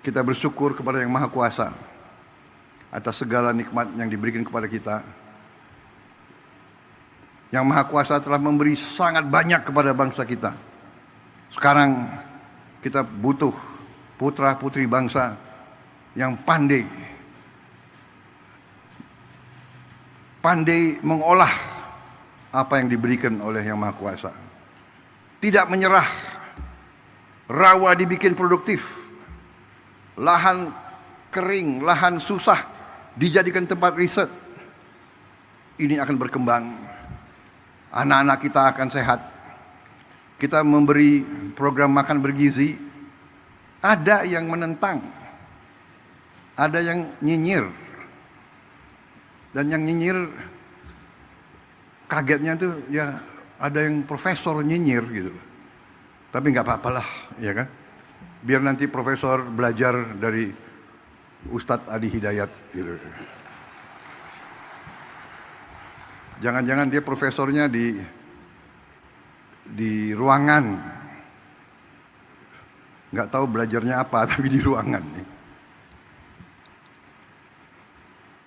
Kita bersyukur kepada Yang Maha Kuasa atas segala nikmat yang diberikan kepada kita. Yang Maha Kuasa telah memberi sangat banyak kepada bangsa kita. Sekarang kita butuh putra-putri bangsa yang pandai mengolah apa yang diberikan oleh Yang Maha Kuasa. Tidak menyerah, rawa dibikin produktif, lahan kering, lahan susah dijadikan tempat riset. Ini akan berkembang. Anak-anak kita akan sehat. Kita memberi program makan bergizi. Ada yang menentang, ada yang nyinyir. Dan yang nyinyir kagetnya tuh ya ada yang profesor nyinyir gitu. Tapi nggak apa-apalah, ya kan? Biar nanti profesor belajar dari Ustadz Adi Hidayat gitu. Jangan-jangan dia profesornya di ruangan. Nggak tahu belajarnya apa, tapi di ruangan.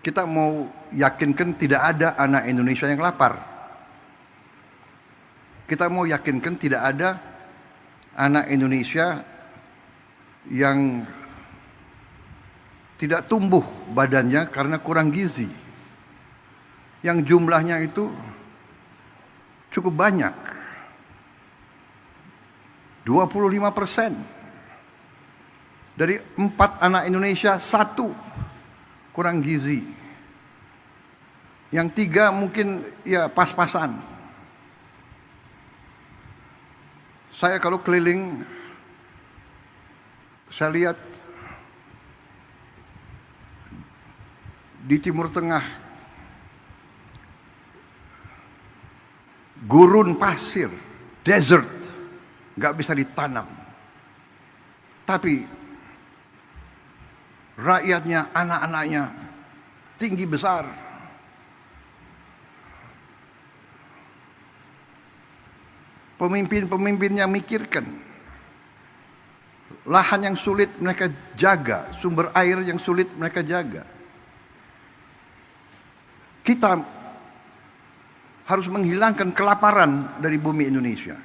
Kita mau yakinkan tidak ada anak Indonesia yang lapar. Kita mau yakinkan tidak ada anak Indonesia yang tidak tumbuh badannya karena kurang gizi. Yang jumlahnya itu cukup banyak. 25%. Dari 4 anak Indonesia 1 kurang gizi. Yang 3 mungkin ya pas-pasan. Saya kalau keliling, saya lihat di Timur Tengah gurun pasir, desert, nggak bisa ditanam. Tapi rakyatnya, anak-anaknya tinggi besar. Pemimpin-pemimpinnya mikirkan. Lahan yang sulit mereka jaga, sumber air yang sulit mereka jaga. Kita harus menghilangkan kelaparan dari bumi Indonesia.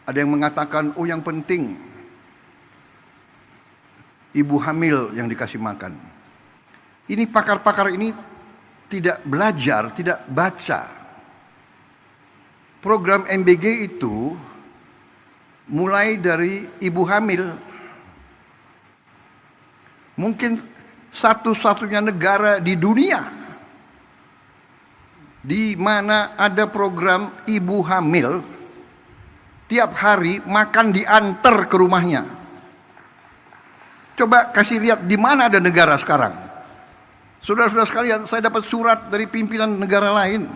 Ada yang mengatakan, oh yang penting ibu hamil yang dikasih makan. Ini pakar-pakar ini tidak belajar, tidak baca. Program MBG itu mulai dari ibu hamil. Mungkin satu-satunya negara di dunia di mana ada program ibu hamil tiap hari makan diantar ke rumahnya. Coba kasih lihat di mana ada negara sekarang. Saudara-saudara sekalian, saya dapat surat dari pimpinan negara lain.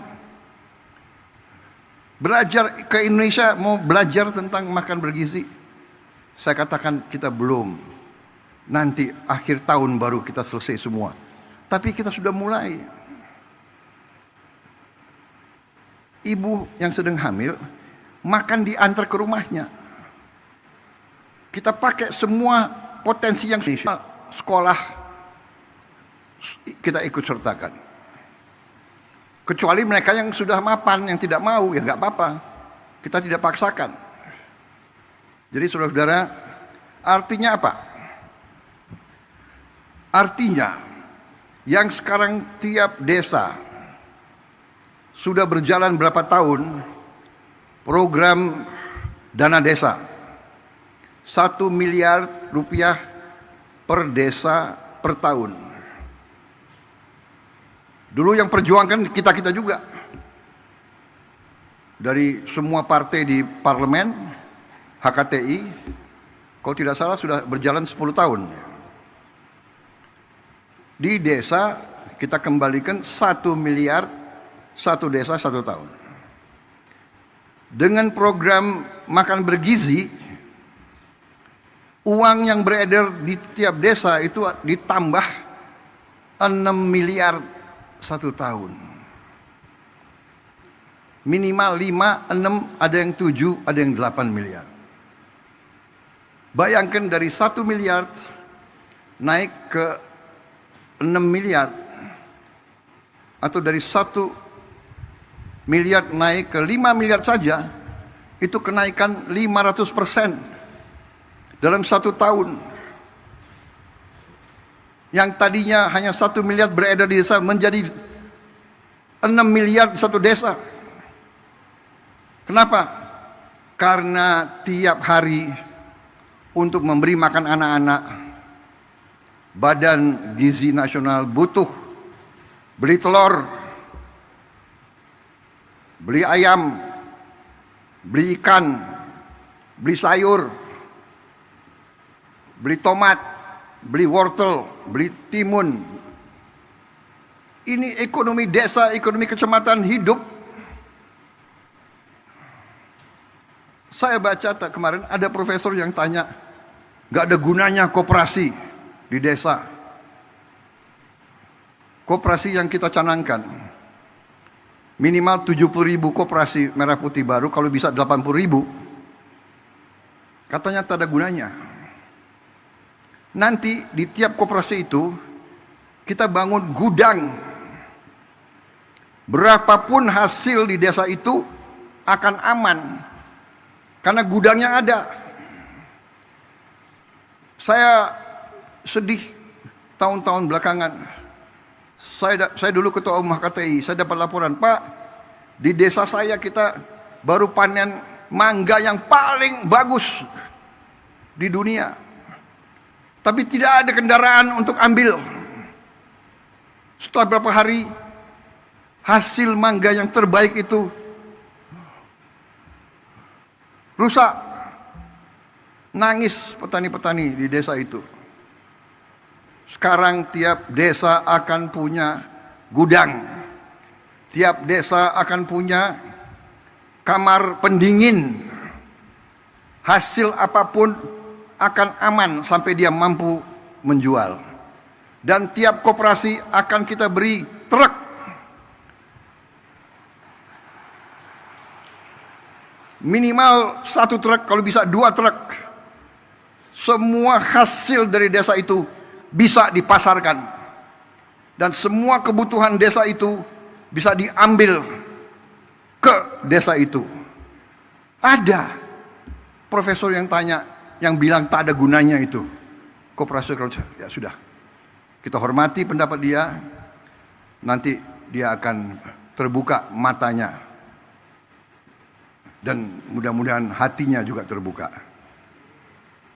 Belajar ke Indonesia, mau belajar tentang makan bergizi. Saya katakan kita belum. Nanti akhir tahun baru kita selesai semua. Tapi kita sudah mulai. Ibu yang sedang hamil makan diantar ke rumahnya. Kita pakai semua potensi yang sekolah kita ikut sertakan. Kecuali mereka yang sudah mapan, yang tidak mau, ya nggak apa-apa. Kita tidak paksakan. Jadi saudara-saudara, artinya apa? Artinya yang sekarang tiap desa sudah berjalan berapa tahun program dana desa 1 miliar rupiah per desa per tahun. Dulu yang perjuangkan kita-kita juga. Dari semua partai di parlemen, HKTI, kalau tidak salah sudah berjalan 10 tahun. Di desa kita kembalikan 1 miliar, 1 desa 1 tahun. Dengan program makan bergizi, uang yang beredar di tiap desa itu ditambah 6 miliar 1 tahun. Minimal 5, 6, ada yang 7, ada yang 8 miliar. Bayangkan dari 1 miliar naik ke 6 miliar, atau dari 1 miliar naik ke 5 miliar saja, itu kenaikan 500% dalam 1 tahun. Yang tadinya hanya 1 miliar beredar di desa menjadi 6 miliar di satu desa. Kenapa? Karena tiap hari untuk memberi makan anak-anak, Badan Gizi Nasional butuh beli telur, beli ayam, beli ikan, beli sayur, beli tomat, beli wortel, beli timun. Ini ekonomi desa, ekonomi kecamatan hidup. Saya baca kemarin ada profesor yang tanya, gak ada gunanya koperasi di desa. Koperasi yang kita canangkan minimal 70.000 koperasi merah putih baru, kalau bisa 80.000. Katanya tak ada gunanya. Nanti di tiap koperasi itu kita bangun gudang. Berapapun hasil di desa itu akan aman karena gudangnya ada. Saya sedih tahun-tahun belakangan. Saya dulu ketua umum HKTI, saya dapat laporan, Pak, di desa saya kita baru panen mangga yang paling bagus di dunia. Tapi tidak ada kendaraan untuk ambil. Setelah berapa hari, hasil mangga yang terbaik itu rusak. Nangis petani-petani di desa itu. Sekarang tiap desa akan punya gudang. Tiap desa akan punya kamar pendingin. Hasil apapun akan aman sampai dia mampu menjual. Dan tiap koperasi akan kita beri truk. Minimal 1 truk, kalau bisa 2 truk. Semua hasil dari desa itu bisa dipasarkan. Dan semua kebutuhan desa itu bisa diambil ke desa itu. Ada profesor yang tanya, yang bilang tak ada gunanya itu koperasi. Ya sudah, kita hormati pendapat dia. Nanti dia akan terbuka matanya dan mudah-mudahan hatinya juga terbuka.